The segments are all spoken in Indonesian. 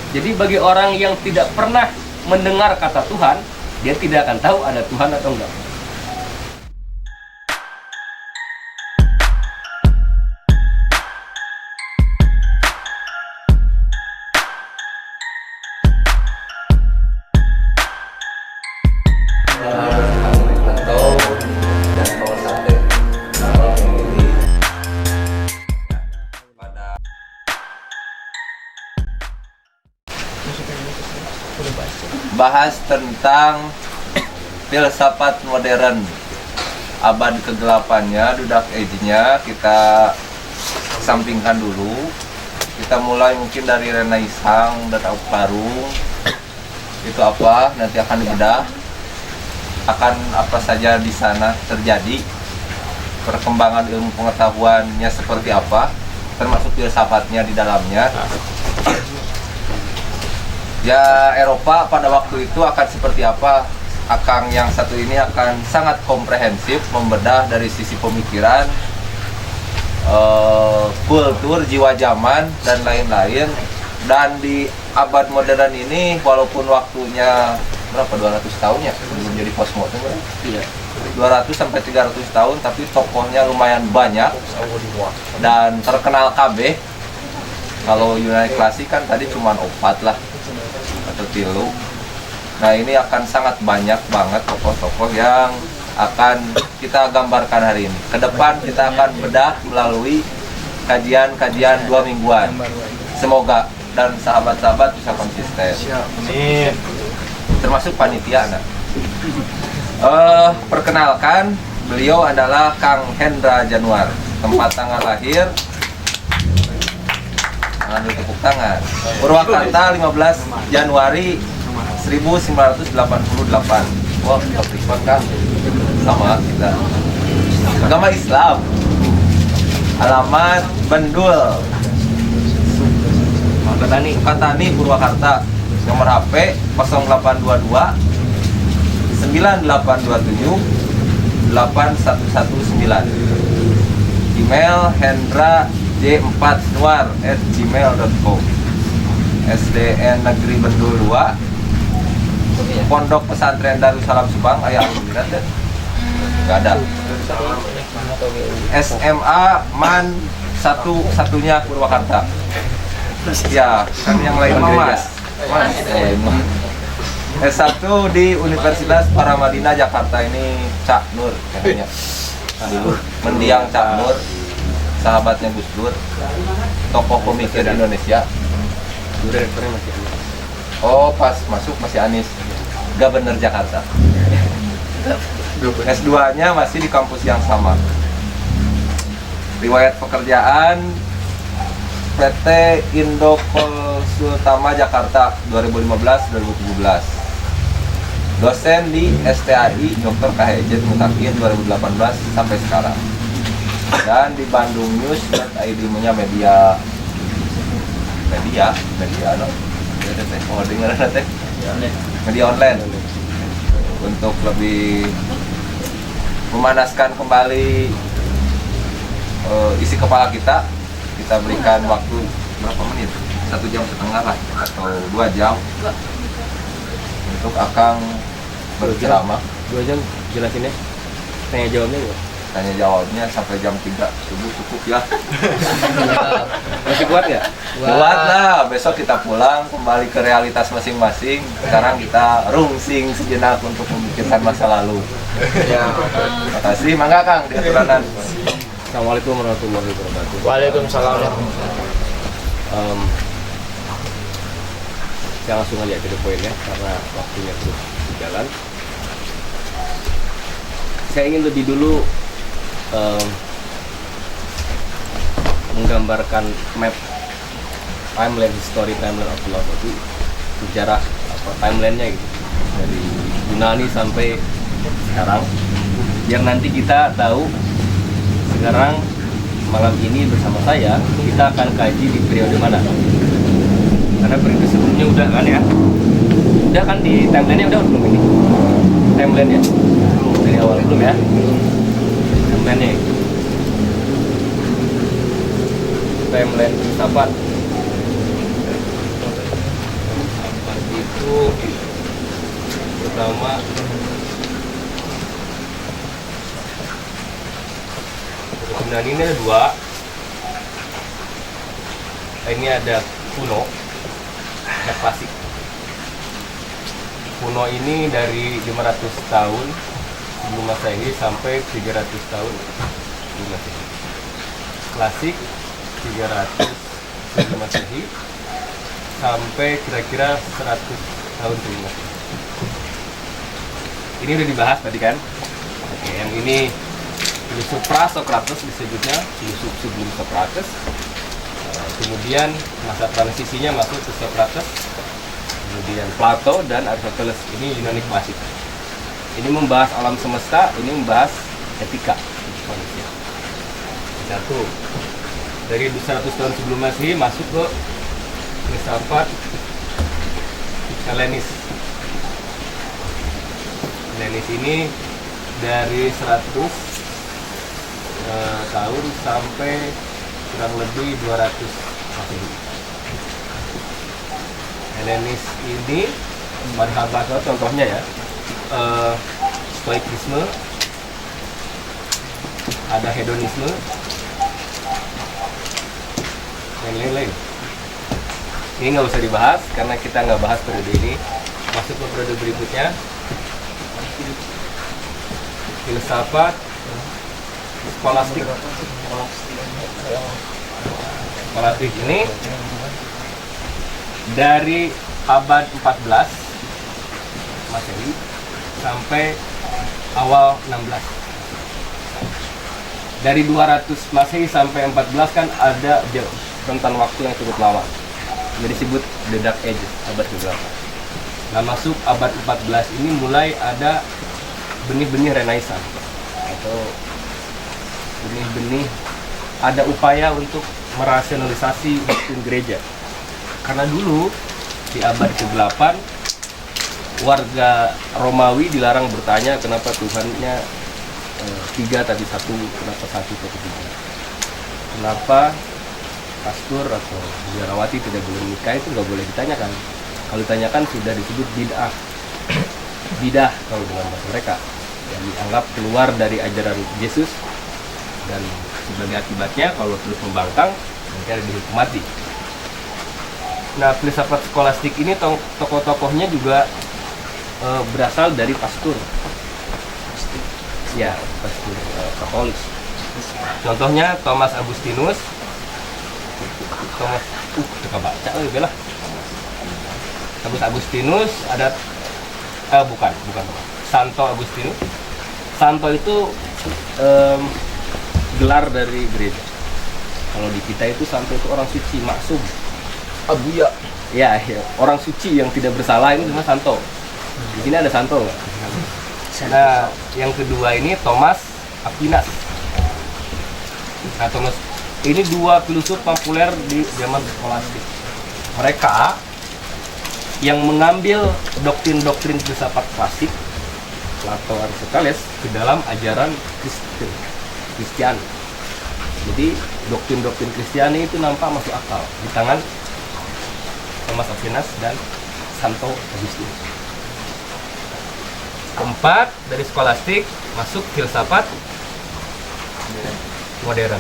Jadi bagi orang yang tidak pernah mendengar kata Tuhan, dia tidak akan tahu ada Tuhan atau enggak. Bahas tentang filsafat modern, abad kegelapannya, Dark Age-nya kita sampingkan dulu. Kita mulai mungkin dari Renaissance dan Parung. Itu apa? Nanti akan dibedah. Akan apa saja di sana terjadi, perkembangan ilmu pengetahuannya seperti apa, termasuk filsafatnya di dalamnya. Ya, Eropa pada waktu itu akan seperti apa? Akang yang satu ini akan sangat komprehensif, membedah dari sisi pemikiran, kultur, jiwa zaman, dan lain-lain. Dan di abad modern ini, walaupun waktunya berapa, 200 tahun ya sebelum jadi postmodern, Iya. 200 sampai 300 tahun, tapi tokohnya lumayan banyak dan terkenal KB. Kalau Yunani klasik kan tadi cuma 4 lah atau 3. Nah, ini akan sangat banyak banget tokoh-tokoh yang akan kita gambarkan hari ini. Kedepan kita akan bedah melalui kajian-kajian 2 mingguan. Semoga dan sahabat-sahabat bisa konsisten. Amin. Termasuk panitia. Nah. Perkenalkan, beliau adalah Kang Hendra Januar. Tempat tanggal lahir, tepuk tangan. Purwakarta 15 Januari 1988. Wah, kita privat kan? Sama kita. Agama Islam. Alamat Bendul, Sukatani, Purwakarta. Nomor HP 0822 9827 8119. Email Hendra j4nuar@gmail.com. SDN Negeri Bendul 2, Pondok Pesantren Darussalam Subang. Ayah alhamdulillah deh. Gak ada. SMA MAN satunya Purwakarta. Ya, kan yang lain Mas. S1 di Universitas Paramadina Jakarta. Ini Cak Nur katanya. Dulu mendiang Cak Nur, sahabatnya Gus Dur, tokoh pemikir Indonesia. Oh, pas masuk masih Anies. Gubernur Jakarta. S2-nya masih di kampus yang sama. Riwayat pekerjaan PT Indo Konsultama Jakarta 2015-2017. Dosen di STAI Dr. KHJ Mutakin 2018 sampai sekarang. Dan di Bandung News.id punya media no. Oh, dengar teh. Media online. Untuk lebih memanaskan kembali isi kepala kita berikan waktu berapa menit? 1,5 jam lah atau 2 jam untuk Akang berceramah. 2 jam jelasinnya. Tanya jawabnya ya? Tanya jawabnya sampai jam 3 subuh cukup ya. Masih kuat ya? Kuat lah, besok kita pulang kembali ke realitas masing-masing. Sekarang kita rungsing sejenak untuk memikirkan masa lalu. Ya. Terima kasih, mangga Kang diaturanan. Assalamualaikum warahmatullahi wabarakatuh. Waalaikumsalam. Saya langsung aja ke poin ya, karena waktunya terus berjalan. Saya ingin lebih dulu menggambarkan map timeline, timeline of philosophy, sejarah timelinenya gitu, dari Yunani sampai sekarang, yang nanti kita tahu. Sekarang malam ini bersama saya kita akan kaji di periode mana, karena periode sebelumnya udah kan ya, udah kan di timelinenya udah belum ini timelinenya dari awal belum ya timelinenya. Timeline filsafat nama Yunani ini ada dua. Ini ada kuno, ada klasik. Kuno ini dari 500 tahun sebelum Masehi sampai 300 tahun sebelum Masehi. Klasik 300 sebelum Masehi sampai kira-kira 100 tahun sebelum Masehi. Ini udah dibahas tadi kan? Oke, yang ini filosof pra-Sokrates disebutnya, filosof sebelum Sokrates. Kemudian masa transisinya masuk ke Sokrates, kemudian Plato dan Aristoteles. Ini Yunani klasik. Ini membahas alam semesta, ini membahas etika manusia. Satu, dari 100 tahun sebelum Masehi masuk ke filsafat Helenis. Helenis ini dari 100 tahun sampai kurang lebih 200 Masehi. Helenis ini madhab contohnya ya, stoikisme, ada hedonisme, dan lain-lain. Ini nggak usah dibahas karena kita nggak bahas periode ini. Masuk ke periode berikutnya, filsafat skolastik. Skolastik ini dari abad 14 Masehi sampai awal 16. Dari 200 Masehi sampai 14 kan ada rentan waktu yang cukup lama. Jadi disebut The Dark Ages, abad ke-8. Nah, masuk abad 14 ini mulai ada benih-benih Renaissance atau benih-benih ada upaya untuk merasionalisasi hukum gereja. Karena dulu di abad ke-8 warga Romawi dilarang bertanya kenapa Tuhannya tiga tapi satu, kenapa satu tapi tiga, kenapa pastor atau biarawati tidak boleh menikah, itu nggak boleh ditanyakan. Kalau ditanyakan sudah disebut bidah kalau dengan bahasa mereka, yang dianggap keluar dari ajaran Yesus, dan sebagai akibatnya kalau terus membangkang mereka dihukum mati. Nah, filsafat skolastik ini tokoh-tokohnya juga berasal dari pastor. Ya, pastor Katolik. Contohnya Thomas Agustinus. Suka baca lebih lah. Thomas Agustinus ada bukan Santo Agustinus. Santo itu gelar dari gereja. Kalau di kita itu santo itu orang suci, maksum. Abuya. Ya, orang suci yang tidak bersalah ini cuma santo. Di sini ada santo nggak? Nah, yang kedua ini Thomas Aquinas. Nah, Thomas ini dua filsuf populer di zaman skolastik. Mereka yang mengambil doktrin-doktrin filsafat klasik Plato, Aristoteles ke dalam ajaran Kristen. Jadi doktrin-doktrin Kristiani itu nampak masuk akal di tangan Thomas Aquinas dan Santo Agustinus. Keempat, dari skolastik masuk filsafat modern.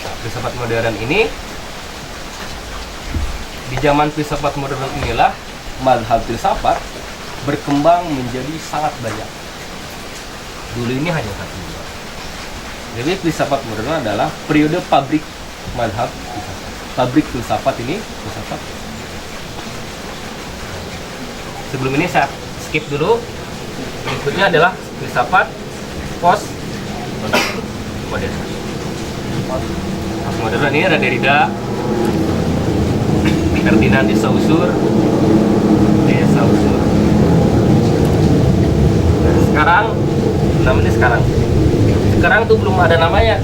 Nah, filsafat modern ini, di zaman filsafat modern inilah mazhab filsafat berkembang menjadi sangat banyak. Dulu ini hanya satu. Jadi filsafat modern adalah periode pabrik mazhab filsafat. Pabrik filsafat ini filsafat. Sebelum ini saya skip dulu. Berikutnya adalah filsafat post modern. Post modern ini ada Derrida, Ferdinand de Saussure. Sekarang tuh belum ada namanya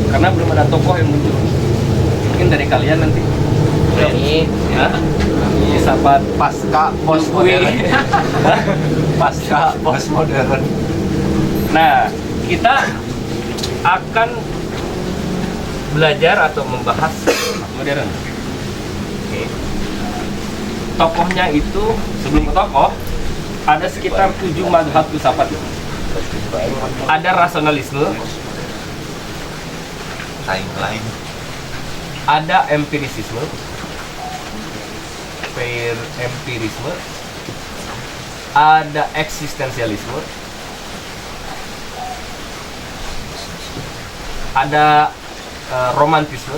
karena belum ada tokoh yang muncul. Mungkin dari kalian nanti ini ya, filsafat pasca postmodern. Pasca postmodern. Nah, kita akan belajar atau membahas modern. Oke. tokohnya itu sebelum ke tokoh ada sekitar 7 mazhab filsafat. Ada rasionalisme, lain ada empirisme, ada eksistensialisme, ada romantisme,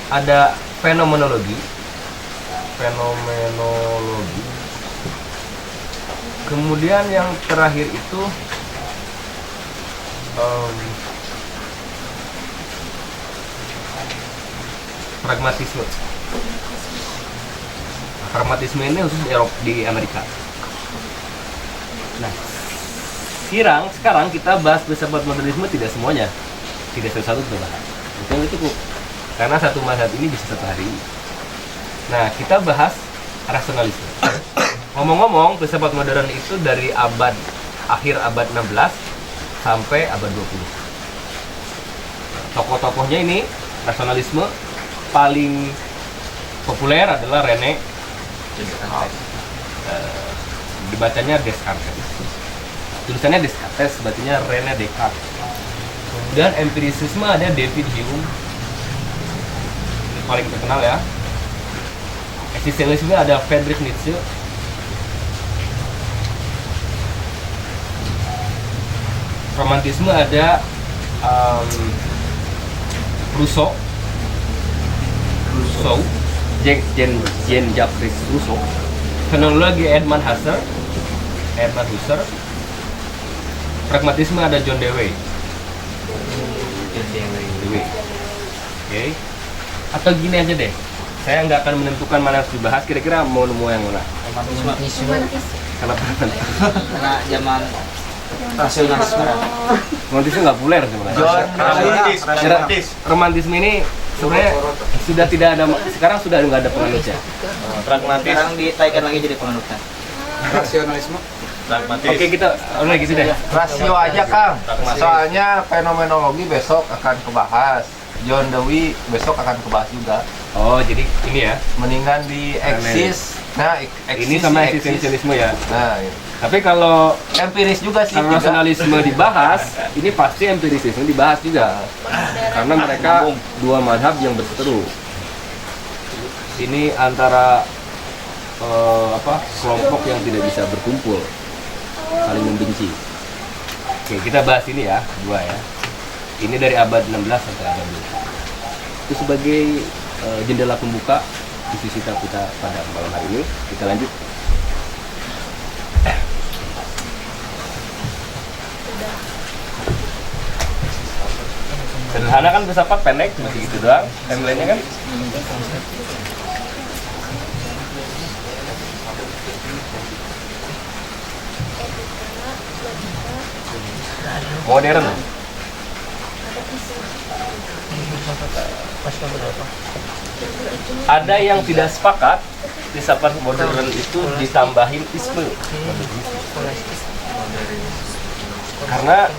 ada fenomenologi, kemudian yang terakhir itu pragmatisme. Pragmatisme ini khusus di Eropa, di Amerika. Nah, sekarang kita bahas filsafat modernisme, tidak semuanya, tidak satu-satu kita bahas. Itu cukup, karena satu mazhab ini bisa satu hari. Nah, kita bahas rasionalisme. Ngomong-ngomong, filsafat modern itu dari akhir abad 16 sampai abad 20. Tokoh-tokohnya ini rasionalisme paling populer adalah René dibacanya Descartes. Tulisannya Descartes, bacanya René Descartes. Kemudian empirisisme ada David Hume, paling terkenal ya. Eksistensialisme ada Friedrich Nietzsche. Romantisme ada Rousseau, Jean-Jacques Rousseau. Fenomenologi Edmund Husserl. Pragmatisme ada John Dewey. Oke. Atau gini aja deh, saya nggak akan menentukan mana harus dibahas. Kira-kira mau nemu yang mana? Romantisme. Kenapa? Karena zaman rasionalisme. Romantisme nggak populer sebenarnya. Romantisme ini sebenarnya sudah tidak ada, sekarang sudah nggak ada penganutnya. Pragmatis, Sekarang ditaikkan lagi jadi penganutnya. rasionalisme, pragmatis. Oke, kita ulang gitu deh. rasio aja Kang, soalnya fenomenologi besok akan kebahas, John Dewey besok akan kebahas juga. Oh, jadi ini ya. Mendingan di eksis. Nah, Ini sama eksistensialisme ya. Nah, iya. Tapi kalau Empiris juga sih. kalau rasionalisme dibahas, ini pasti empirisisme dibahas juga. Karena mereka dua mazhab yang berseteru. Ini antara kelompok yang tidak bisa berkumpul, saling membenci. Oke, kita bahas ini ya, dua ya. Ini dari abad 16 sampai abad 20. Itu sebagai jendela pembuka diskusi kita pada malam hari ini. Kita lanjut. Sederhana kan, filsafat pendek, masih gitu doang timeline-nya kan. Modern. Ada yang tidak sepakat filsafat modern itu ditambahin isme. Karena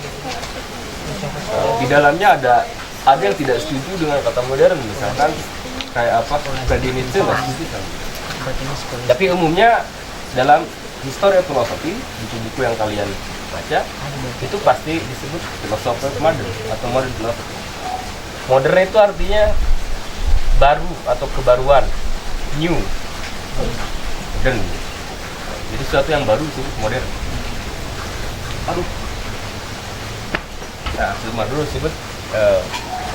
di dalamnya ada yang tidak setuju dengan kata modern, misalkan kayak apa, Friedrich Nietzsche nggak setuju sama. Tapi umumnya dalam histori filosofi, buku-buku yang kalian baca itu pasti disebut philosopher modern atau modern philosophy. Modern itu artinya baru atau kebaruan, new, modern. Jadi sesuatu yang baru disebut modern. Baru. Nah, cuma dulu disebut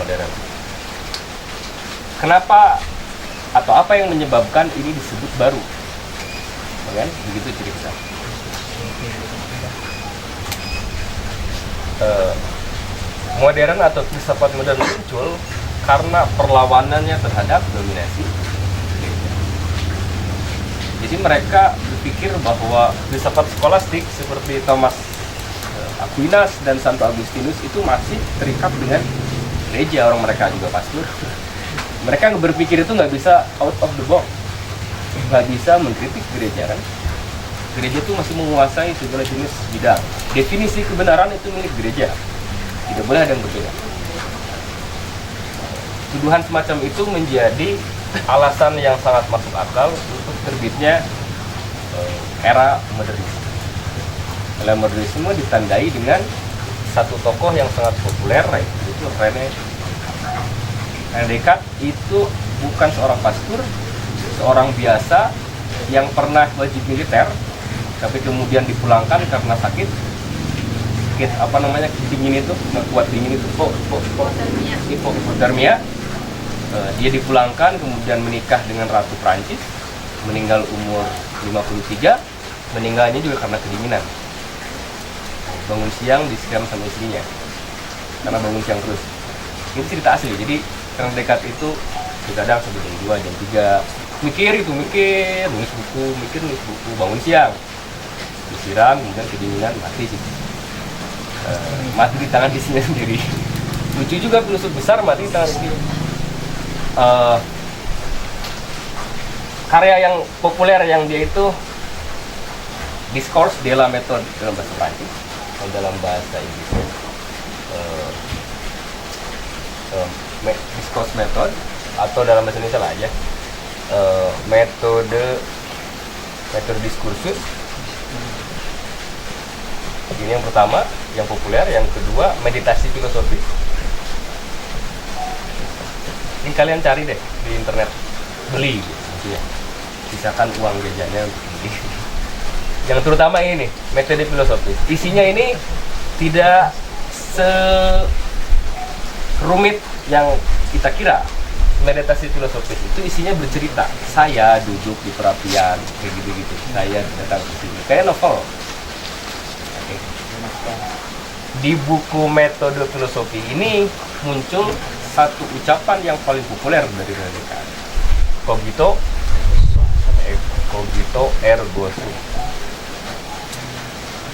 modern. Kenapa atau apa yang menyebabkan ini disebut baru? Kan? Begitu cerita. Modern atau filsafat modern muncul karena perlawanannya terhadap dominasi. Jadi mereka berpikir bahwa filsafat skolastik seperti Thomas Aquinas dan Santo Agustinus itu masih terikat dengan gereja. Orang mereka juga pastor. Mereka berpikir itu nggak bisa out of the box, nggak bisa mengkritik gereja kan. Gereja itu masih menguasai segala jenis bidang. Definisi kebenaran itu milik gereja, tidak boleh ada yang berbeda. Tuduhan semacam itu menjadi alasan yang sangat masuk akal untuk terbitnya era modernisme. Era modernisme ditandai dengan satu tokoh yang sangat populer, yaitu René Descartes. Itu bukan seorang pastor, seorang biasa yang pernah wajib militer, tapi kemudian dipulangkan karena sakit apa namanya, dingin itu, nggak kuat dingin itu, hipotermia. Dia dipulangkan, kemudian menikah dengan Ratu Prancis, meninggal umur 53, meninggalnya juga karena kedinginan. Bangun siang disiram sama istrinya, karena bangun siang terus. Itu cerita asli. Jadi René Descartes itu kadang sampai jam 2, jam 3 mikir, nulis buku, bangun siang, disiram, kemudian kedinginan, mati sih. Mati di tangan istrinya sendiri. Lucu juga, filsuf besar mati di tangan istri. Karya yang populer yang dia itu Discours de la Méthode dalam bahasa Prancis, atau dalam bahasa Inggris Discours Method, atau dalam bahasa Indonesia lah aja metode diskursus. Ini yang pertama, yang populer. Yang kedua, meditasi filosofis. Ini kalian cari deh di internet, beli gitu ya. Sisakan uang jajannya untuk beli. Yang terutama ini, metode filosofis. Isinya ini tidak serumit yang kita kira. Meditasi filosofis itu isinya bercerita. Saya duduk di perapian, kayak gitu-gitu. Saya datang ke sini. Kayak novel. Oke. Di buku metode filosofi ini muncul satu ucapan yang paling populer dari René Descartes. Cogito ergo sum.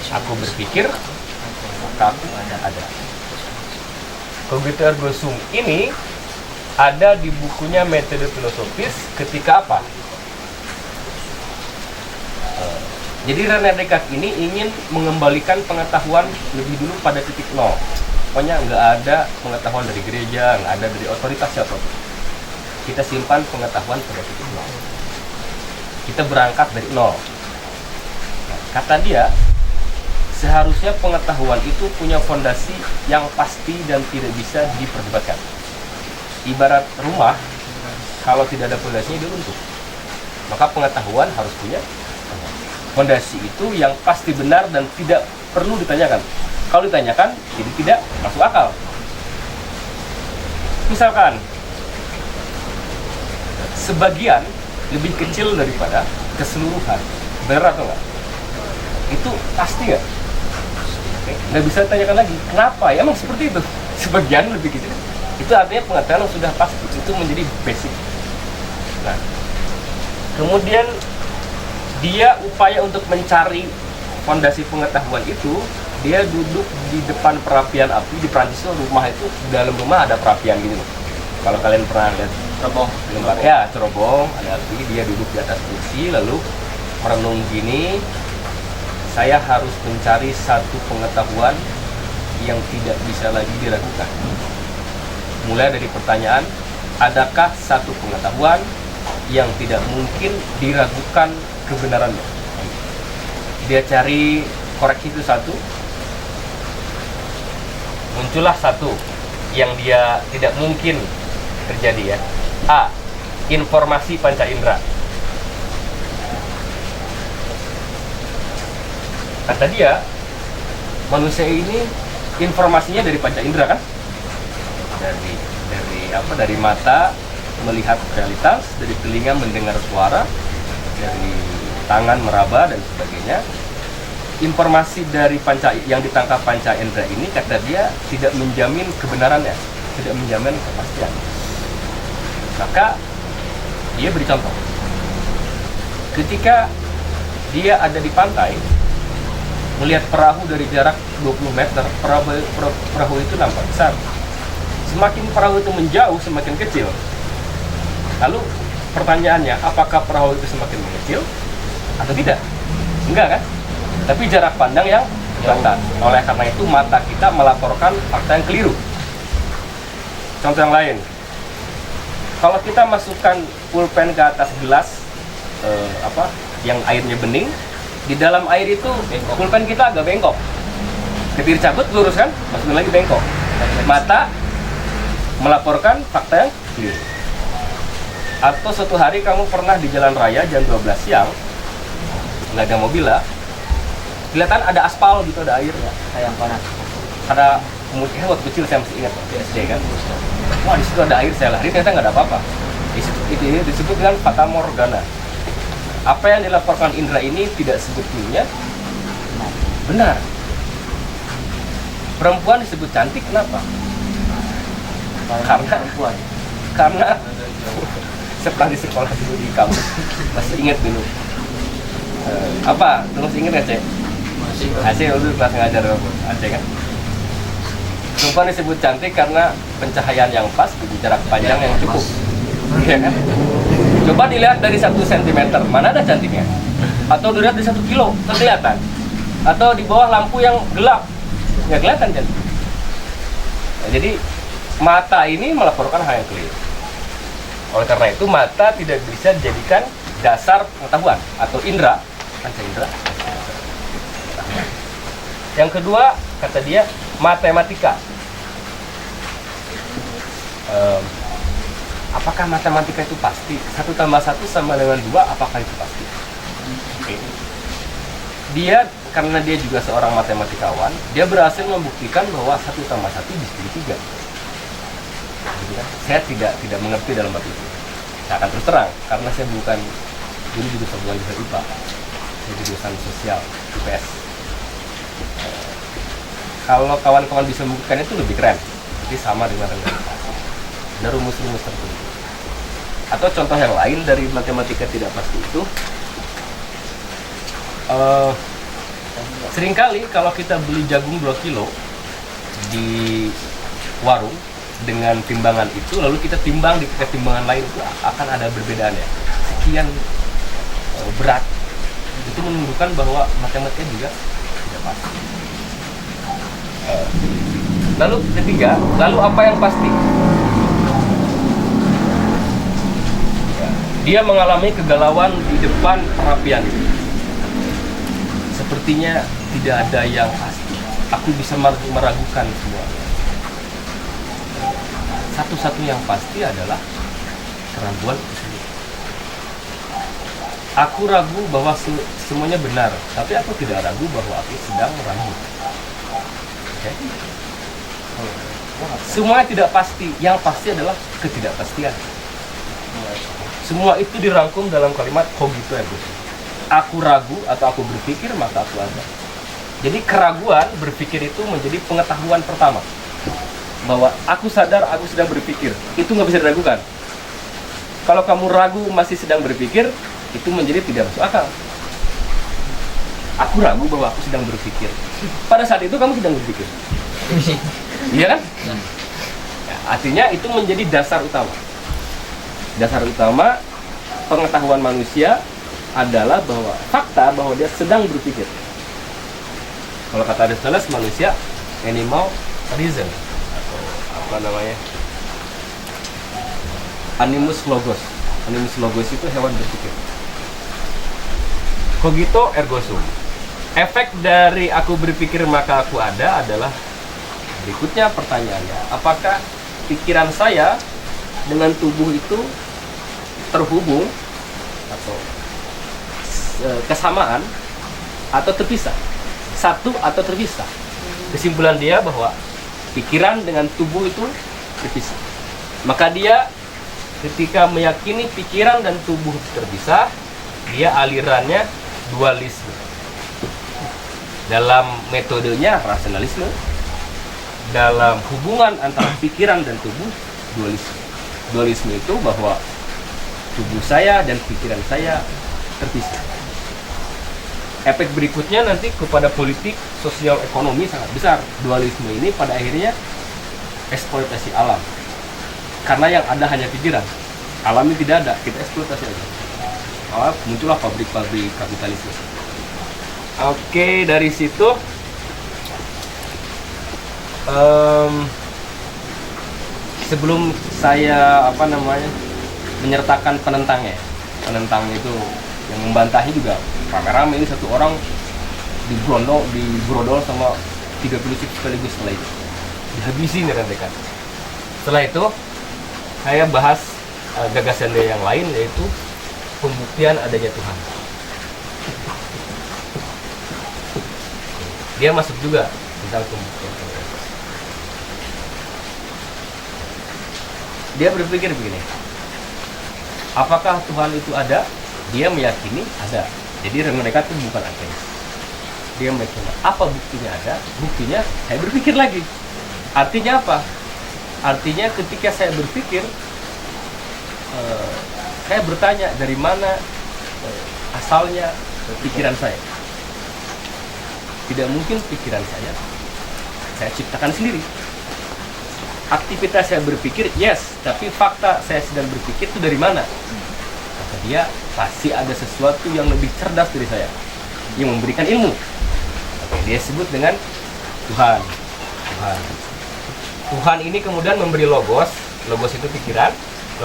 Aku berpikir, maka aku ada. Cogito ergo sum ini ada di bukunya metode filosofis ketika apa? Jadi René Descartes ini ingin mengembalikan pengetahuan lebih dulu pada titik nol. Pokoknya nggak ada pengetahuan dari gereja, nggak ada dari otoritas siapapun. Kita simpan pengetahuan pada titik nol. Kita berangkat dari nol. Nah, kata dia, seharusnya pengetahuan itu punya fondasi yang pasti dan tidak bisa diperdebatkan. Ibarat rumah, kalau tidak ada fondasinya dia runtuh. Maka pengetahuan harus punya fondasi itu yang pasti benar dan tidak perlu ditanyakan. Kalau ditanyakan, jadi tidak masuk akal. Misalkan, sebagian lebih kecil daripada keseluruhan. Benar atau enggak? Itu pasti nggak? Nggak bisa ditanyakan lagi. Kenapa? Ya, emang seperti itu. Sebagian lebih kecil. Itu artinya pengetahuan sudah pasti. Itu menjadi basic. Nah, kemudian dia upaya untuk mencari fondasi pengetahuan itu. Dia duduk di depan perapian api. Di Prancis itu rumah itu, dalam rumah ada perapian gitu. Kalau kalian pernah lihat cerobong, ada api, dia duduk di atas kursi lalu merenung gini, saya harus mencari satu pengetahuan yang tidak bisa lagi diragukan. Mulai dari pertanyaan, adakah satu pengetahuan yang tidak mungkin diragukan kebenarannya? Dia cari koreksi itu satu, muncullah satu yang dia tidak mungkin terjadi ya. A. Informasi panca indera. Kata dia, manusia ini informasinya dari panca indera kan? Dari mata melihat realitas, dari telinga mendengar suara, dari tangan meraba dan sebagainya. Informasi dari yang ditangkap panca indera ini, kata dia, tidak menjamin kebenarannya, tidak menjamin kepastian. Maka dia beri contoh. Ketika dia ada di pantai, melihat perahu dari jarak 20 meter, perahu itu nampak besar. Semakin perahu itu menjauh, semakin kecil. Lalu pertanyaannya, apakah perahu itu semakin mengecil atau tidak? Enggak kan? Tapi jarak pandang yang jauh. Oleh karena itu mata kita melaporkan fakta yang keliru. Contoh yang lain, kalau kita masukkan pulpen ke atas gelas yang airnya bening, di dalam air itu pulpen kita agak bengkok. Ketir cabut lurus kan, masukin lagi bengkok. Mata melaporkan fakta yang clear. Atau suatu hari kamu pernah di jalan raya jam 12 siang, nggak ada mobil lah, kelihatan ada aspal gitu, ada airnya. Kayak panas. Ada kemudian waktu kecil saya masih ingat di SD kan, wah di situ ada air, saya lari ternyata nggak ada apa-apa. Ini disebut dengan fata morgana. Apa yang dilaporkan Indra ini tidak sebetulnya benar. Perempuan disebut cantik kenapa? Karena saya pernah di sekolah dulu di kampus, masih ingat dulu. Apa? Masih ingat nggak, Cek? Masih dulu kelas ngajar Aceh kan. Perempuan disebut cantik karena pencahayaan yang pas di jarak panjang yang cukup. Iya kan? Coba dilihat dari 1 cm, mana ada cantiknya? Atau dilihat dari 1 kilo, kelihatan? Atau di bawah lampu yang gelap, nggak kelihatan cantik. Nah, jadi mata ini melaporkan hal yang clear. Oleh karena itu mata tidak bisa dijadikan dasar pengetahuan atau indera, panca indera. Yang kedua, kata dia, matematika. Apakah matematika itu pasti? 1 tambah 1 sama dengan 2, apakah itu pasti? Dia, karena dia juga seorang matematikawan, dia berhasil membuktikan bahwa 1 tambah 1 bisa jadi 3. Saya tidak mengerti dalam bab itu. Saya akan terus terang, karena saya bukan dulu jurusan IPA, saya jurusan sosial IPS. Kalau kawan-kawan bisa membuktikan itu lebih keren, jadi sama dengan realisasi. Ada rumus-rumus tertentu. Atau contoh yang lain dari matematika tidak pasti itu, seringkali kalau kita beli jagung 2 kilo di warung dengan timbangan itu, lalu kita timbang di timbangan lain, itu akan ada perbedaannya sekian berat. Itu menunjukkan bahwa matematika juga tidak pasti. Lalu ketiga, lalu apa yang pasti? Dia mengalami kegalauan di depan perapian itu. Sepertinya tidak ada yang pasti. Aku bisa meragukan semuanya. Satu-satu yang pasti adalah keraguan itu sendiri. Aku ragu bahwa semuanya benar, tapi aku tidak ragu bahwa aku sedang ragu. Okay? Semuanya tidak pasti, yang pasti adalah ketidakpastian. Semua itu dirangkum dalam kalimat cogito ergo sum. Aku ragu atau aku berpikir, maka aku ada. Jadi keraguan berpikir itu menjadi pengetahuan pertama. Bahwa aku sadar aku sedang berpikir, itu nggak bisa diragukan. Kalau kamu ragu masih sedang berpikir, itu menjadi tidak masuk akal. Aku ragu bahwa aku sedang berpikir. Pada saat itu kamu sedang berpikir. Iya kan? Ya, artinya itu menjadi dasar utama. Dasar utama pengetahuan manusia adalah bahwa fakta bahwa dia sedang berpikir. Kalau kata Aristoteles, manusia animal reason, atau apa namanya, animus logos. Animus logos itu hewan berpikir. Cogito ergo sum. Efek dari aku berpikir maka aku ada adalah berikutnya pertanyaannya, apakah pikiran saya dengan tubuh itu terhubung atau kesamaan atau terpisah, satu atau terpisah? Kesimpulan dia bahwa pikiran dengan tubuh itu terpisah. Maka dia ketika meyakini pikiran dan tubuh terpisah, dia alirannya dualisme. Dalam metodenya rasionalisme, dalam hubungan antara pikiran dan tubuh dualisme. Dualisme itu bahwa tubuh saya dan pikiran saya terpisah. Efek berikutnya nanti kepada politik, sosial, ekonomi sangat besar. Dualisme ini pada akhirnya eksploitasi alam. Karena yang ada hanya pikiran. Alam ini tidak ada, kita eksploitasi aja. Muncullah pabrik-pabrik kapitalisme. Oke, dari situ sebelum saya menyertakan penentangnya. Penentangnya itu yang membantahi juga rame-rame, ini satu orang dibrodol sama 3 filsuf sekaligus. Setelah itu dihabisi nih Dekat. Setelah itu saya bahas gagasan dia yang lain, yaitu pembuktian adanya Tuhan. Dia masuk juga tentang pembuktian Tuhan. Dia berpikir begini, apakah Tuhan itu ada? Dia meyakini ada. Jadi Rene Descartes itu bukan ateis. Dia meyakini. Apa buktinya ada? Buktinya saya berpikir lagi. Artinya apa? Artinya ketika saya berpikir, saya bertanya dari mana asalnya pikiran saya. Tidak mungkin pikiran saya ciptakan sendiri. Aktivitas saya berpikir, yes, tapi fakta saya sedang berpikir itu dari mana? Kata dia, pasti ada sesuatu yang lebih cerdas dari saya, yang memberikan ilmu. Oke, dia sebut dengan Tuhan. Tuhan ini kemudian memberi logos itu pikiran,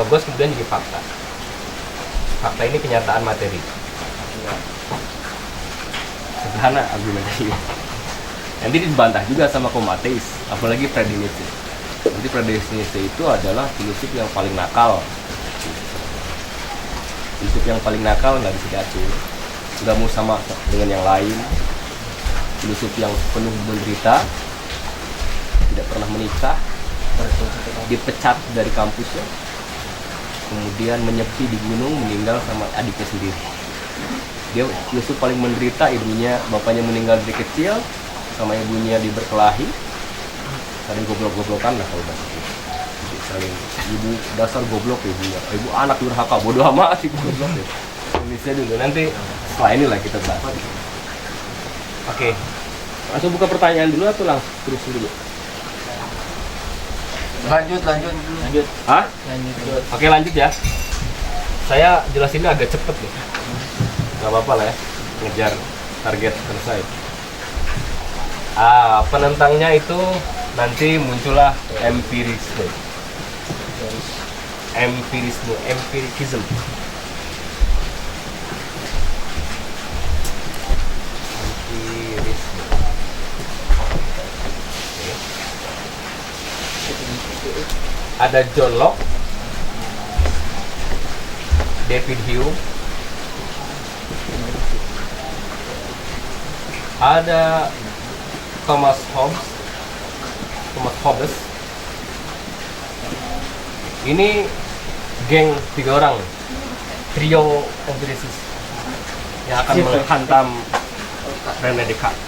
logos kemudian jadi fakta. Fakta ini kenyataan materi. Sederhana argumentasinya. Nanti dibantah juga sama kaum ateis, apalagi Friedrich Nietzsche. Nanti Friedrich Nietzsche itu adalah filsuf yang paling nakal. Filsuf yang paling nakal nggak bisa diatur, nggak mau sama dengan yang lain. Filsuf yang penuh menderita, tidak pernah menikah, dipecat dari kampusnya, kemudian menyepi di gunung, meninggal sama adiknya sendiri. Dia filsuf paling menderita, ibunya, bapaknya meninggal dari kecil, sama ibunya diberkelahi, saling goblok-goblokan lah kalau bahasa itu. Saling ibu dasar goblok ibunya, ibu anak durhaka, bodoh amat sih goblok ya. Indonesia dulu, nanti setelah inilah kita bahas. Oke, langsung buka pertanyaan dulu atau langsung terus dulu? Lanjut. Hah? Oke, lanjut ya. Saya jelasinnya agak cepet nih. Gak apa-apa lah ya, ngejar target selesai. Penentangnya itu nanti muncullah empirisme. Empiricism. Ada John Locke, David Hume, ada Thomas Hobbes. Ini geng 3 orang, trio empirisis yang akan menghantam Rene Descartes.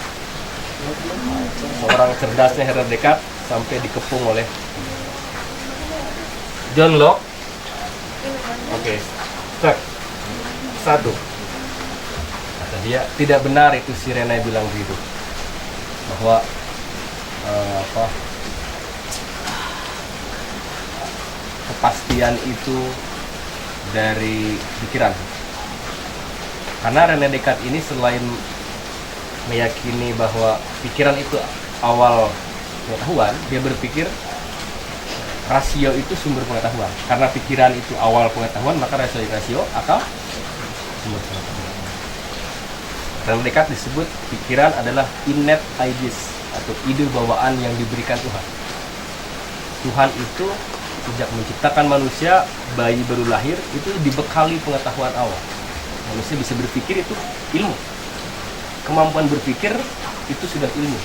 Seorang cerdasnya Rene Descartes sampai dikepung oleh John Locke. Oke, satu. Kata dia, tidak benar itu si Rene bilang begitu, bahwa kepastian itu dari pikiran. Karena Rene Descartes ini selain meyakini bahwa pikiran itu awal pengetahuan, dia berpikir rasio itu sumber pengetahuan. Karena pikiran itu awal pengetahuan, maka rasio akal sumber pengetahuan. Rene Descartes disebut pikiran adalah innate ideas atau ide bawaan yang diberikan Tuhan. Tuhan itu sejak menciptakan manusia, bayi baru lahir itu dibekali pengetahuan awal. Manusia bisa berpikir, itu ilmu. Kemampuan berpikir itu sudah ilmu.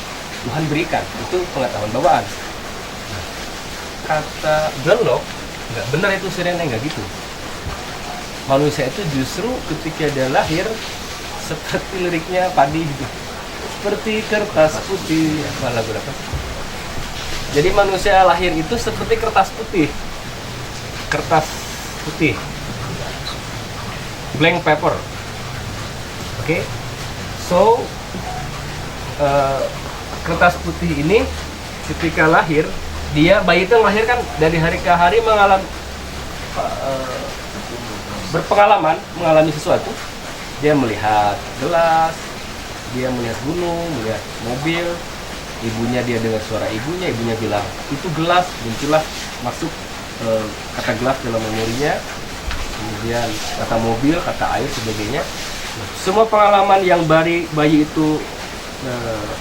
Tuhan berikan, itu pengetahuan bawaan. Kata John Locke, nggak benar itu Rene, nggak gitu. Manusia itu justru ketika dia lahir seperti liriknya Padi gitu, seperti kertas putih. Apa lagu apa? Jadi manusia lahir itu seperti kertas putih, blank paper. Oke, so kertas putih ini ketika lahir, dia bayi itu melahirkan dari hari ke hari mengalami mengalami sesuatu. Dia melihat gelas, dia melihat gunung, melihat mobil. Ibunya, dia dengar suara ibunya bilang itu gelas, muncullah masuk kata gelas dalam memorinya. kemudian kata mobil, kata air, sebagainya. Semua pengalaman yang bayi itu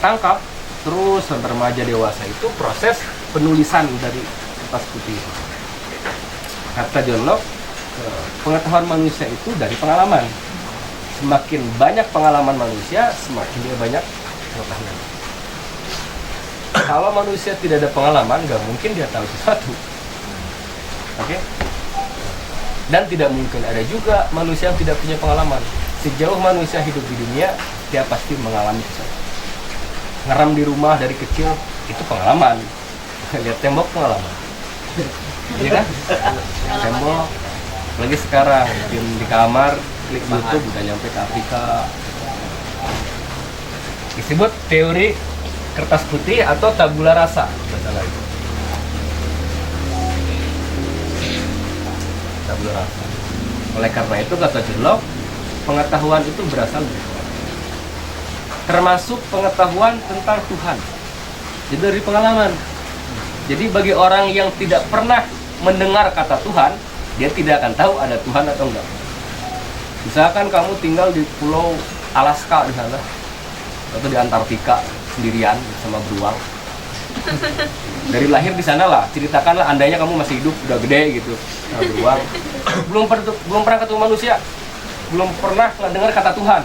tangkap terus sampai remaja dewasa itu proses penulisan dari kertas putih itu. Kata John Locke, pengetahuan manusia itu dari pengalaman. Semakin banyak pengalaman manusia, semakin dia banyak pengetahuan. Kalau manusia tidak ada pengalaman, nggak mungkin dia tahu sesuatu. Oke? Dan tidak mungkin ada juga manusia yang tidak punya pengalaman. Sejauh manusia hidup di dunia, dia pasti mengalami sesuatu. Ngeram di rumah dari kecil, itu pengalaman. Lihat tembok, pengalaman. Iya kan? Tembok. Lagi sekarang, di kamar, klik YouTube, udah nyampe ke Afrika. Disebut teori kertas putih atau tabula rasa. Masalah itu. Tabula rasa. Oleh karena itu, kata John Locke, pengetahuan itu berasal dari Tuhan. Termasuk pengetahuan tentang Tuhan. Jadi dari pengalaman. Jadi bagi orang yang tidak pernah mendengar kata Tuhan, dia tidak akan tahu ada Tuhan atau enggak. Misalkan kamu tinggal di pulau Alaska di sana, atau di Antartika sendirian sama beruang. Dari lahir di sana lah, ceritakanlah andainya kamu masih hidup, udah gede gitu, sama beruang. Belum pernah ketemu manusia, belum pernah dengar kata Tuhan.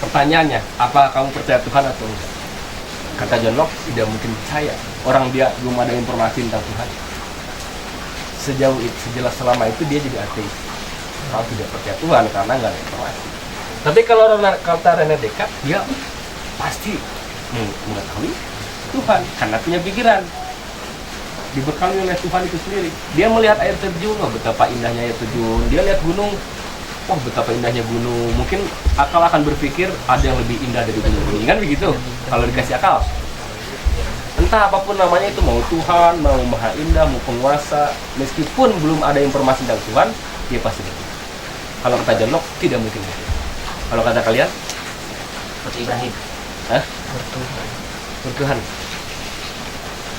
Pertanyaannya, apa kamu percaya Tuhan atau enggak? Kata John Locke, tidak mungkin percaya. Orang dia belum ada informasi tentang Tuhan. Sejauh itu, sejelas selama itu dia jadi ateis. Orang tidak percaya Tuhan karena nggak ada informasi. Tapi kalau kata Rene Descartes, dia pasti mengetahui Tuhan karena punya pikiran. Dibekali oleh Tuhan itu sendiri. Dia melihat air terjun, oh betapa indahnya air terjun. Dia lihat gunung, wah betapa indahnya gunung. Mungkin akal akan berpikir ada yang lebih indah dari gunung ini, kan begitu? Kalau dikasih akal. Entah apapun namanya itu, mau Tuhan, mau Maha Indah, mau penguasa, meskipun belum ada informasi tentang Tuhan, dia pasti berpikir. Kalau kata John Locke, tidak mungkin. Kalau kata kalian? Seperti Ibrahim. Hah? Bertuhan.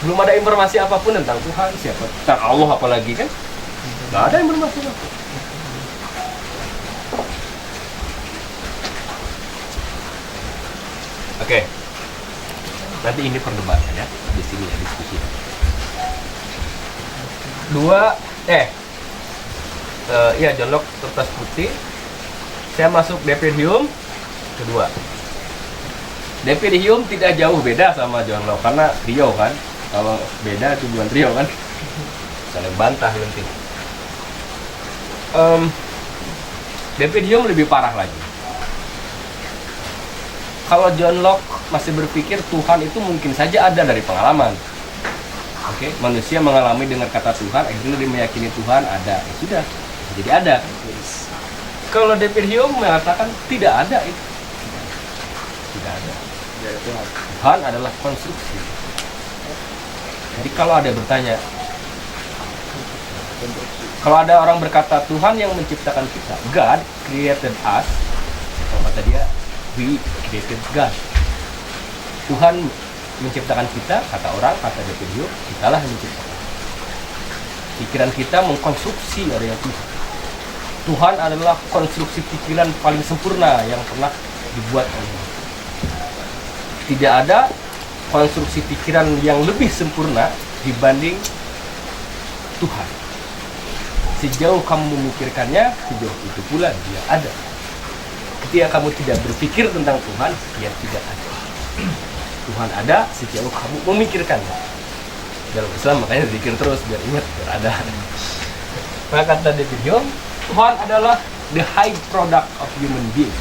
Belum ada informasi apapun tentang Tuhan, siapa? Tentang Allah apalagi kan? Nggak ada informasi apapun. Oke. Nanti ini perdebatan ya, di sini ya diskusi. Iya John Locke kertas putih. Saya masuk David Hume kedua. David Hume tidak jauh beda sama John Locke karena trio kan. Kalau beda itu bukan trio kan. Saling bantah nanti. David Hume lebih parah lagi. Kalau John Locke masih berpikir Tuhan itu mungkin saja ada dari pengalaman. Oke, manusia mengalami dengar kata Tuhan, akhirnya dia meyakini Tuhan ada. Ya sudah, jadi ada. Kalau David Hume mengatakan tidak ada itu. Tidak ada. Tuhan adalah konstruksi. Jadi kalau ada bertanya, kalau ada orang berkata Tuhan yang menciptakan kita, God created us, kalau kata dia, we created God. Tuhan menciptakan kita, kata orang, kata David Hume, kitalah yang menciptakan. Pikiran kita mengkonstruksi ada yang Tuhan. Tuhan adalah konstruksi pikiran paling sempurna yang pernah dibuat oleh Allah. Tidak ada konstruksi pikiran yang lebih sempurna dibanding Tuhan. Sejauh kamu memikirkannya, sejauh itu pula dia ada. Ketika kamu tidak berpikir tentang Tuhan, dia tidak ada. Tuhan ada sejauh kamu memikirkannya. Dalam Islam makanya zikir terus biar ingat, biar ada. Maka kata David Hume, Tuhan adalah the high product of human being.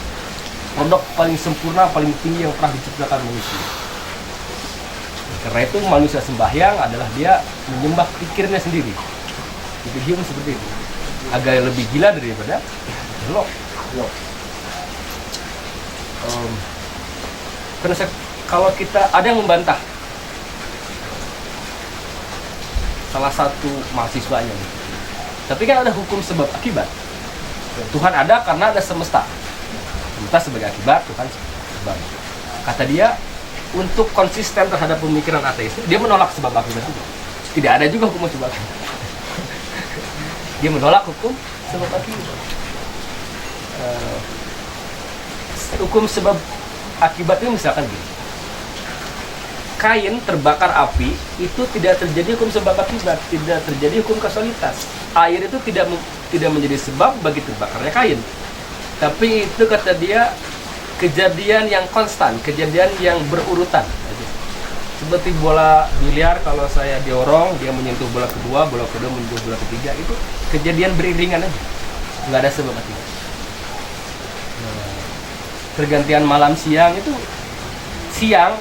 Produk paling sempurna, paling tinggi yang pernah diciptakan manusia. Karena itu manusia sembahyang adalah dia menyembah pikirnya sendiri. David Hume seperti itu. Agak lebih gila daripada Locke. Karena kalau kita ada yang membantah salah satu mahasiswanya, tapi kan ada hukum sebab akibat. Tuhan ada karena ada semesta. Semesta sebagai akibat, Tuhan sebab. Kata dia, untuk konsisten terhadap pemikiran ateis, dia menolak sebab akibat itu. Tidak ada juga hukum sebab akibat. Dia menolak hukum sebab akibat. Hukum sebab akibat itu misalkan gini. Kain terbakar api itu tidak terjadi hukum sebab akibat, tidak terjadi hukum kausalitas. Air itu tidak menjadi sebab bagi terbakarnya kain. Tapi itu kata dia kejadian yang konstan, kejadian yang berurutan. Seperti bola biliar, kalau saya dorong, dia menyentuh bola kedua menyentuh bola ketiga, itu kejadian beriringan aja, nggak ada sebab akibat. Pergantian malam siang itu siang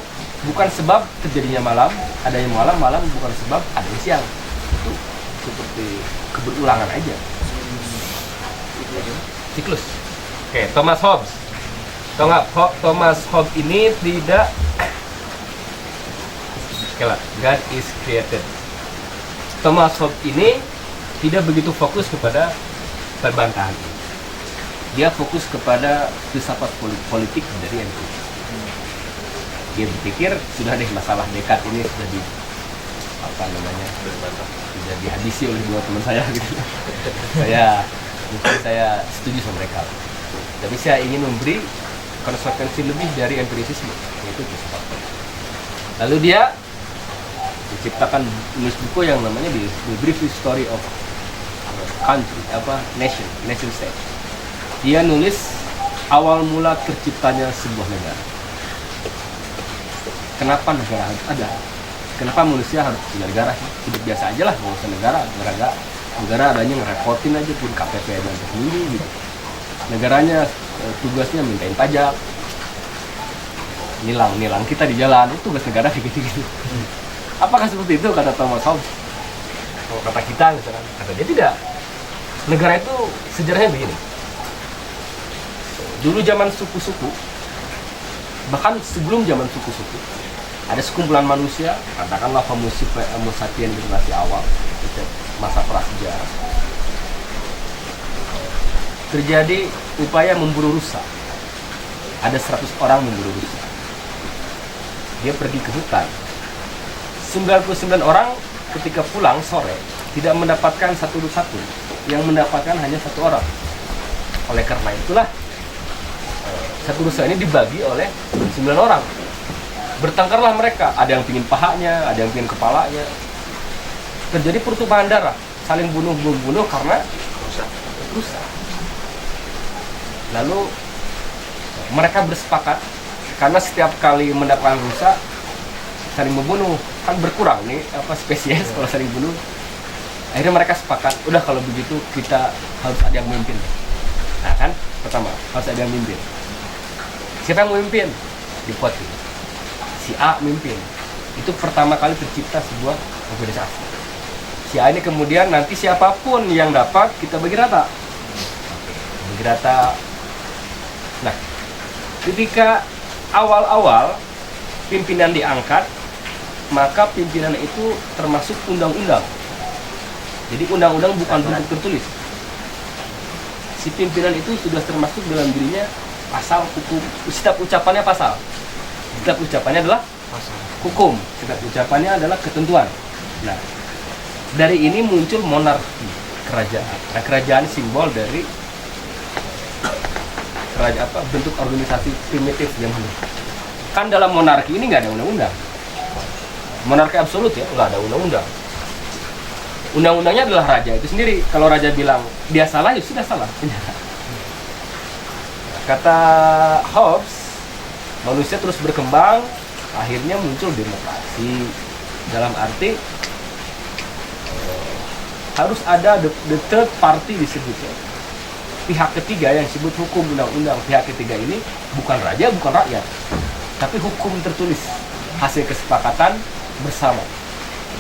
bukan sebab terjadinya malam, adanya malam bukan sebab adanya siang. Itu seperti keberulangan aja. Siklus. Oke, Thomas Hobbes. Thomas Hobbes ini tidak God is created. Thomas Hobbes ini tidak begitu fokus kepada perbantahan. Dia fokus kepada filsafat politik dari empiris. Dia berpikir sudah deh masalah Descartes ini sudah sudah dihabisi oleh dua teman saya gitu. saya setuju sama mereka. Tapi saya ingin memberi konsekuensi lebih dari empirisisme, yaitu filsafat politik. Lalu dia menciptakan tulis buku yang namanya The Brief History of Country, nation state. Dia nulis awal mula terciptanya sebuah negara. Kenapa negara harus ada? Kenapa manusia harus punya negara? Hidup biasa aja lah, nggak usah negara adanya ngerepotin aja, pun KTP aja sendiri gitu. Negaranya tugasnya mintain pajak, nilang kita di jalan, itu tugas negara kayak gitu. Apakah seperti itu kata Thomas Hobbes? Kalau kata kita misalkan, kata dia tidak. Negara itu sejarahnya begini. Dulu zaman suku-suku, bahkan sebelum zaman suku-suku, ada sekumpulan manusia, katakanlah Homo sapiens generasi awal, masa prasejarah. Terjadi upaya memburu rusa. Ada 100 orang memburu rusa. Dia pergi ke hutan. 99 orang ketika pulang sore tidak mendapatkan satu yang mendapatkan hanya 1 orang. Oleh karena itulah satu rusa ini dibagi oleh 9 orang. Bertengkarlah mereka, ada yang pingin pahanya, ada yang pingin kepalanya. Terjadi pertumpahan darah, saling bunuh karena rusa. Lalu mereka bersepakat, karena setiap kali mendapatkan rusa saling membunuh, kan berkurang nih spesies kalau saling bunuh. Akhirnya mereka sepakat, udah kalau begitu kita harus ada yang memimpin. Nah kan, pertama harus ada yang memimpin. Siapa yang memimpin? Dibuatin. Si A memimpin. Itu pertama kali tercipta sebuah organisasi. Si A ini kemudian nanti siapapun yang dapat kita bagi rata. Nah, ketika awal-awal pimpinan diangkat, maka pimpinan itu termasuk undang-undang. Jadi undang-undang bukan bentuk tertulis. Si pimpinan itu sudah termasuk dalam dirinya pasal hukum. Setiap ucapannya pasal. Setiap ucapannya adalah hukum. Setiap ucapannya adalah ketentuan. Nah, dari ini muncul monarki, kerajaan. Nah, kerajaan simbol dari bentuk organisasi primitif yang dulu. Kan dalam monarki ini nggak ada undang-undang. Monarki absolut ya, nggak ada undang-undang. Undang-undangnya adalah raja itu sendiri. Kalau raja bilang dia salah, ya sudah salah. Kata Hobbes, manusia terus berkembang, akhirnya muncul demokrasi. Dalam arti harus ada the third party disebutnya. Pihak ketiga yang disebut hukum undang-undang. Pihak ketiga ini bukan raja, bukan rakyat, tapi hukum tertulis, hasil kesepakatan bersama.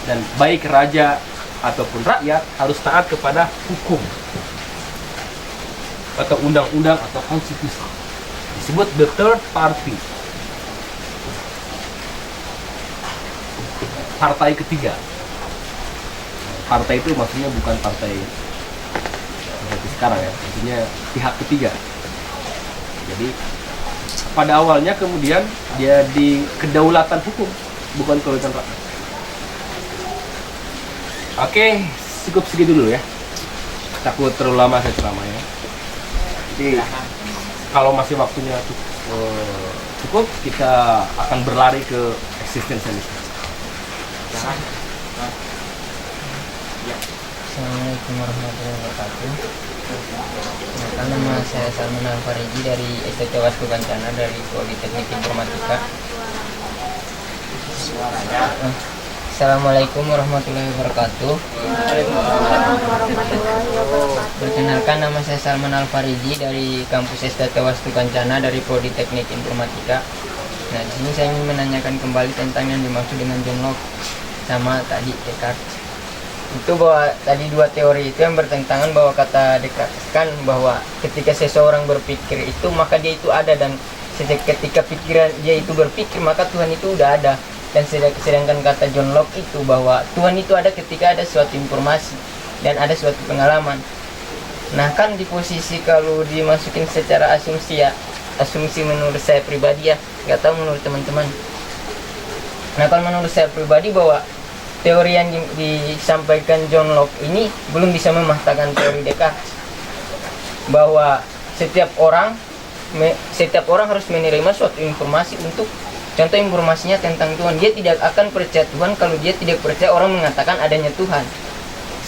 Dan baik raja ataupun rakyat harus taat kepada hukum atau undang-undang atau konstitusi. Disebut the third party. Partai ketiga. Partai itu maksudnya bukan partai seperti sekarang ya, maksudnya pihak ketiga. Jadi pada awalnya kemudian dia di kedaulatan hukum, bukan kedaulatan rakyat. Oke, cukup segitu dulu ya. takut terlalu lama saya ceramahnya. Jadi kalau masih waktunya cukup, kita akan berlari ke eksistensialisme. Assalamualaikum warahmatullahi wabarakatuh. Nama saya Salman Al-Fariji dari STT Wasku Kancana dari Politeknik Informatika. Assalamualaikum warahmatullahi wabarakatuh. Perkenalkan, nama saya Salman Al-Fariji dari kampus STT Wasku Kancana dari Politeknik Informatika. Nah, di sini saya ingin menanyakan kembali tentang yang dimaksud dengan John Locke sama tadi Descartes. Itu bahwa tadi dua teori itu yang bertentangan, bahwa kata Descartes kan bahwa ketika seseorang berpikir itu maka dia itu ada, dan ketika pikiran dia itu berpikir maka Tuhan itu udah ada. Dan sedangkan kata John Locke itu bahwa Tuhan itu ada ketika ada suatu informasi dan ada suatu pengalaman. Nah, kan di posisi kalau dimasukin secara asumsi ya, asumsi menurut saya pribadi ya, nggak tahu menurut teman-teman. Nah, kalau menurut saya pribadi bahwa teori yang disampaikan John Locke ini belum bisa mematahkan teori Descartes, bahwa setiap orang harus menerima suatu informasi untuk, contoh informasinya tentang Tuhan. Dia tidak akan percaya Tuhan kalau dia tidak percaya orang mengatakan adanya Tuhan.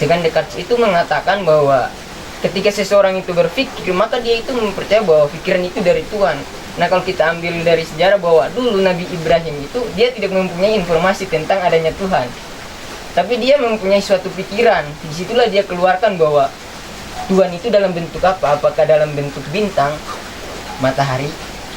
Sedangkan Descartes itu mengatakan bahwa ketika seseorang itu berpikir maka dia itu mempercaya bahwa pikiran itu dari Tuhan. Nah, kalau kita ambil dari sejarah bahwa dulu Nabi Ibrahim itu dia tidak mempunyai informasi tentang adanya Tuhan, tapi dia mempunyai suatu pikiran. Disitulah dia keluarkan bahwa Tuhan itu dalam bentuk apa, apakah dalam bentuk bintang, matahari,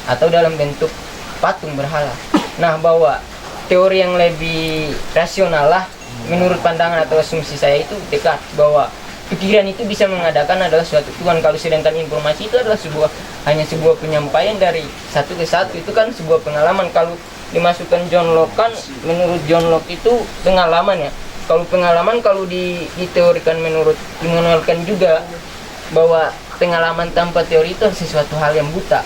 atau dalam bentuk patung berhala. Nah, bahwa teori yang lebih rasional lah menurut pandangan atau asumsi saya itu Descartes, bahwa pikiran itu bisa mengadakan adalah suatu Tuhan. Kalau sedangkan informasi itu adalah hanya sebuah penyampaian dari satu ke satu, itu kan sebuah pengalaman. Kalau dimasukkan John Locke kan, menurut John Locke itu pengalaman ya. Kalau pengalaman, kalau diteorikan menurut Immanuel Kant juga, bahwa pengalaman tanpa teori itu sesuatu hal yang buta.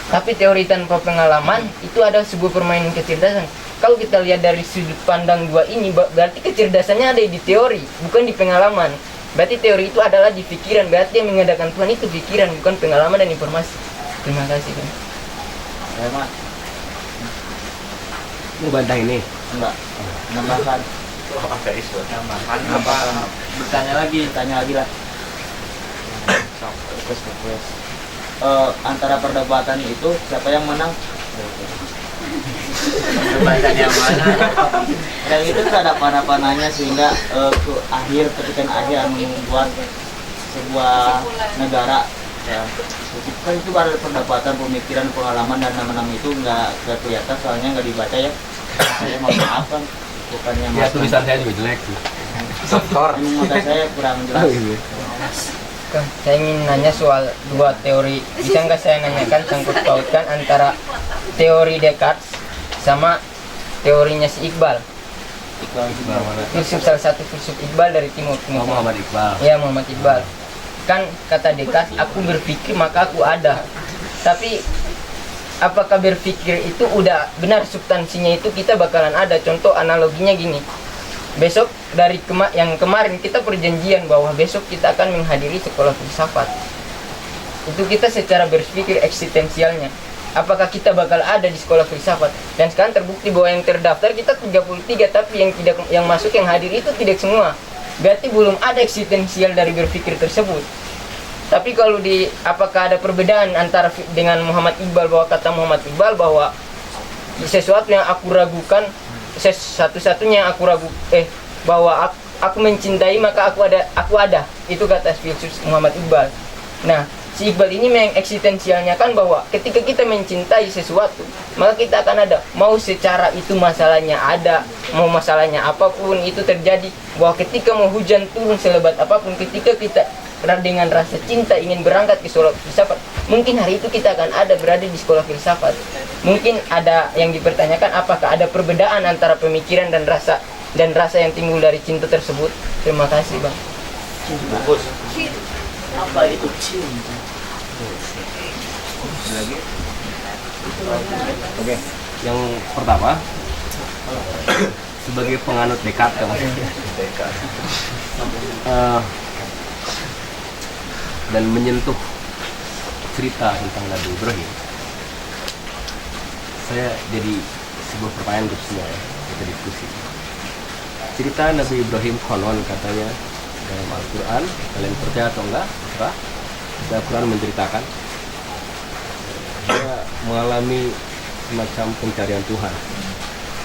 Tapi teori tanpa pengalaman itu adalah sebuah permainan kecerdasan. Kalau kita lihat dari sudut pandang dua ini, berarti kecerdasannya ada di teori, bukan di pengalaman. Berarti teori itu adalah di pikiran. Berarti yang mengadakan Tuhan itu pikiran, bukan pengalaman dan informasi. Terima kasih, Bang. Ya, Mak. Mau bantah ini? Enggak. Nambahkan. Nambahkan apa? Bertanya lagi, tanya lagi lah. Request. Antara perdebatan itu siapa yang menang? Perdebatan yang mana? Dan itu ada panah-panahnya sehingga ketika akhir membuat sebuah negara. Ya, kan itu ada perdebatan, pemikiran, pengalaman, dan nama-nama itu nggak kelihatan soalnya nggak dibaca ya. Saya mau maafkan, bukannya Ya, tulisan saya juga jelek sih. mata saya kurang jelas. Saya ingin nanya soal dua teori. Bisa nggak saya nanyakan sangkut pautkan antara teori Descartes sama teorinya si Iqbal? Filsuf, salah satu filsuf Iqbal dari Timur. Muhammad Iqbal. Ya, Muhammad Iqbal. Kan kata Descartes, aku berpikir maka aku ada. Tapi apakah berpikir itu udah benar substansinya itu kita bakalan ada? Contoh analoginya gini. Besok dari yang kemarin kita perjanjian bahwa besok kita akan menghadiri sekolah filsafat. Itu kita secara berpikir eksistensialnya, apakah kita bakal ada di sekolah filsafat? Dan sekarang terbukti bahwa yang terdaftar kita 33, tapi yang masuk, yang hadir itu tidak semua. Berarti belum ada eksistensial dari berpikir tersebut. Tapi kalau apakah ada perbedaan antara dengan Muhammad Iqbal, bahwa kata Muhammad Iqbal bahwa sesuatu yang aku ragukan, satu-satunya yang aku bahwa aku mencintai maka aku ada, itu kata filsuf Muhammad Iqbal. Nah, si Iqbal ini mengeksistensialnya kan bahwa ketika kita mencintai sesuatu maka kita akan ada, mau secara itu masalahnya ada, mau masalahnya apapun itu terjadi. Bahwa ketika mau hujan turun selebat apapun, ketika kita dengan rasa cinta ingin berangkat ke sekolah filsafat, mungkin hari itu kita akan ada berada di sekolah filsafat. Mungkin ada yang dipertanyakan, apakah ada perbedaan antara pemikiran dan rasa yang timbul dari cinta tersebut. Terima kasih, Bang. Apa itu cinta? Lagi? Oke. Yang pertama, sebagai penganut Descartes, dan menyentuh cerita tentang Nabi Ibrahim, saya jadi sebuah pertanyaan untuk semua ya, kita diskusi. Cerita Nabi Ibrahim konon katanya dalam Al-Quran, kalian percaya atau enggak, terserah. Al-Quran menceritakan dia mengalami semacam pencarian Tuhan.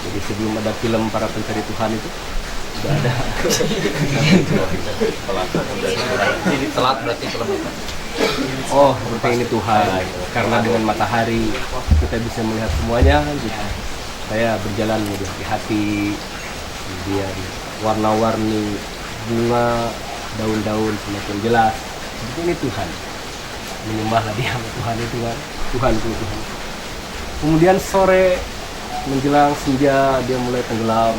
Jadi sebelum ada film para pencari Tuhan itu sudah ada. Telat berarti film itu. Oh, rupanya ini Tuhan. Karena dengan matahari kita bisa melihat semuanya kan gitu. Saya berjalan lebih hati-hati, kemudian warna-warni bunga, daun-daun semakin jelas. Seperti ini Tuhan. Menyembahlah dia sama Tuhan itu kan. Tuhanku, Tuhan. Kemudian sore menjelang senja dia mulai tenggelam.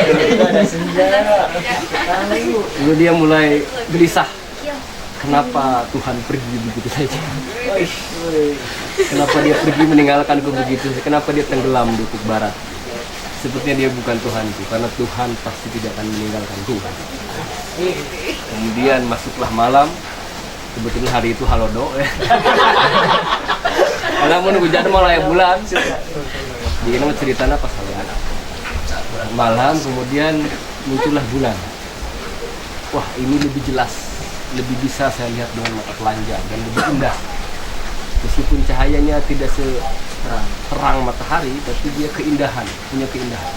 Itu ada senja. Lalu dia mulai gelisah. Kenapa Tuhan pergi begitu saja? Kenapa dia pergi meninggalkanku begitu? Kenapa dia tenggelam di ufuk barat? Sepertinya dia bukan Tuhanku, karena Tuhan pasti tidak akan meninggalkan Tuhan. Kemudian masuklah malam. Kebetulan hari itu halodo ya. Namun hujan malah ya bulan. Jadi nama ceritanya pas halodo. Malam kemudian muncullah bulan. Wah, ini lebih jelas, lebih bisa saya lihat dengan mata telanjang dan lebih indah. Meskipun cahayanya tidak terang matahari, tapi dia keindahan, punya keindahan.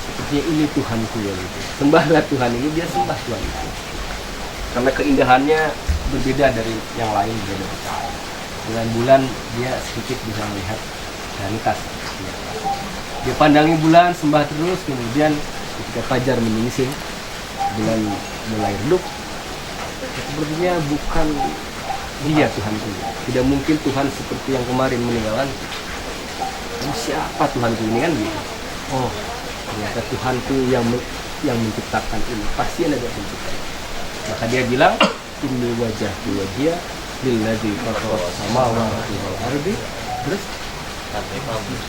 Sepertinya ini Tuhanku ya itu. Sembahlah Tuhan ini, dia sembah Tuhan itu. Karena keindahannya berbeda dari yang lain, berbeda dari cahaya. Dengan bulan dia sedikit bisa melihat realitas. Dia pandangi bulan, sembah terus, kemudian ketika fajar menyingsing, bulan mulai redup. Sepertinya bukan dia Tuhanku. Tidak mungkin Tuhan seperti yang kemarin meninggalkan. Siapa Tuhanku ini kan gitu? Oh, ternyata Tuhanku yang menciptakan ini. Pasti ada yang menciptakan. Maka dia bilang, ini wajah lilladzi fatara samawati wal ardi. Terus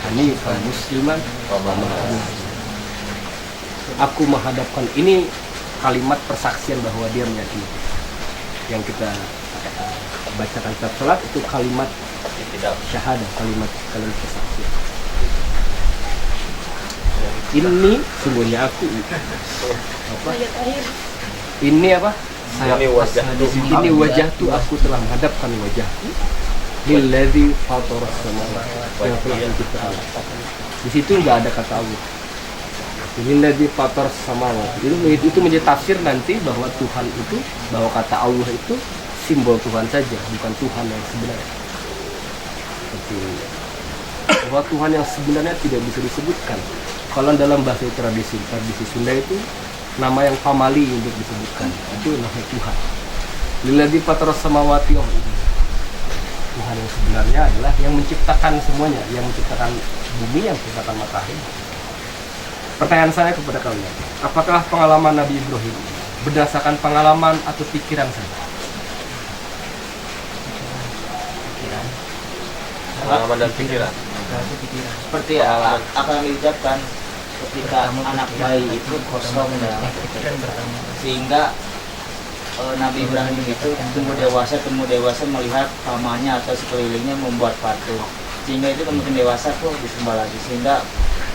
hanifan musliman wa aku menghadapkan ini kalimat persaksian bahwa dia meyakini. Yang kita bacakan setiap salat itu kalimat syahadah, kalimat persaksian. Ini sungguhnya aku apa? Ini apa? Ini wajah tuh aku telah menghadapkan wajahku lilladzi fatara samawati yang telah menciptakan. Di situ nggak ada kata Allah. Lilladzi fatara samawati. Itu menjadi tafsir nanti bahwa Tuhan itu, bahwa kata Allah itu simbol Tuhan saja, bukan Tuhan yang sebenarnya. Seperti bahwa Tuhan yang sebenarnya tidak bisa disebutkan. Kalau dalam bahasa tradisi Sunda itu nama yang pamali untuk disebutkan, itu namanya Tuhan. Lilladzi fatara samawati, oh ini Tuhan yang sebenarnya adalah yang menciptakan semuanya, yang menciptakan bumi, yang menciptakan matahari. Pertanyaan saya kepada kalian, apakah pengalaman Nabi Ibrahim berdasarkan pengalaman atau pikiran saja? Pengalaman dan pikiran. Seperti akan diucapkan ketika anak bayi itu kosong ya, sehingga Nabi Ibrahim itu tumbuh dewasa melihat pamannya atau sekelilingnya membuat patung, sehingga itu kemudian dewasa tuh disembah lagi, sehingga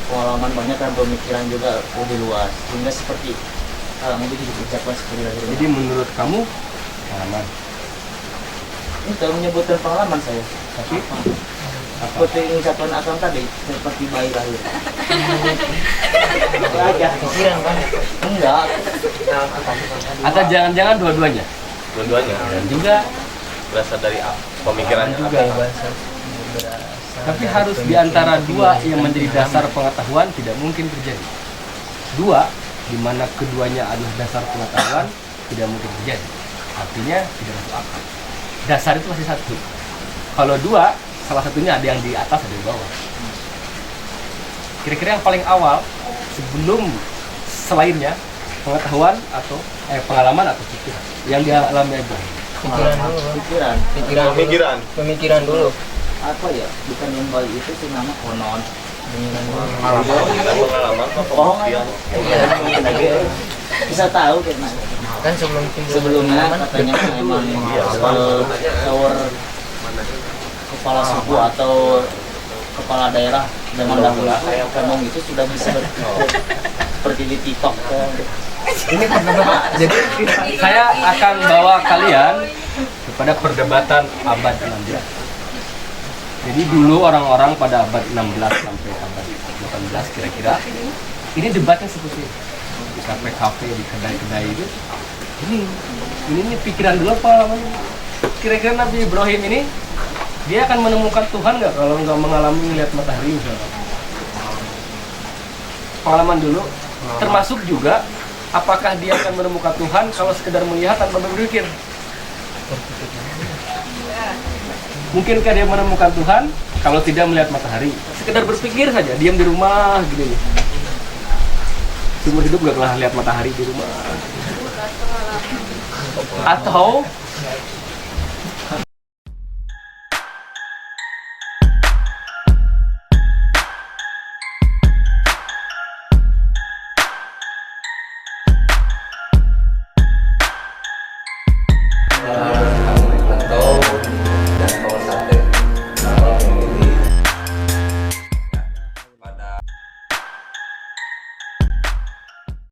pengalaman banyak dan pemikiran juga lebih luas, sehingga seperti mungkin diucapkan seperti itu. Jadi menurut kamu pengalaman? Itu menyebutkan pengalaman saya, Tapi seperti ucapan akang tadi, seperti bayi lahir. Aja pikiran kan? Enggak. atau jangan-jangan dua-duanya? Dua-duanya. Dan juga Berasal dari pemikiran juga ya bahasa. tapi harus diantara dua yang menjadi dasar pengetahuan tidak mungkin terjadi. Dua, di mana keduanya adalah dasar pengetahuan, tidak mungkin terjadi. Artinya tidak masuk akal. Dasar itu masih satu. Kalau dua, salah satunya ada yang di atas, ada di bawah. Kira-kira yang paling awal sebelum selainnya pengetahuan atau pengalaman atau pikiran yang dialami aja. Pikiran dulu, Pikiran. pemikiran dulu. Apa ya? Bukan yang bayi itu sih nama konon. pengalaman atau pembuktian. Bisa tahu kayak mana? kan sebelum timbul Sebelumnya pengalaman, katanya memang tower kepala suku atau kepala daerah zaman dahulu ngomong itu sudah bisa seperti di TikTok. Ini perdebatan. Jadi saya akan bawa kalian kepada perdebatan abad 16. Jadi dulu orang-orang pada abad 16 sampai abad 18 kira-kira ini debatnya seperti ini. Di kafe-kafe, di kedai-kedai itu. Ini pikiran dulu apa namanya? Kira-kira Nabi Ibrahim ini dia akan menemukan Tuhan nggak kalau nggak mengalami melihat matahari misalnya? Pengalaman dulu, termasuk juga apakah dia akan menemukan Tuhan kalau sekedar melihat tanpa berpikir? Mungkinkah dia menemukan Tuhan kalau tidak melihat matahari? Sekedar berpikir saja, diam di rumah gitu nih. Seumur hidup gak pernah lihat matahari di rumah. Atau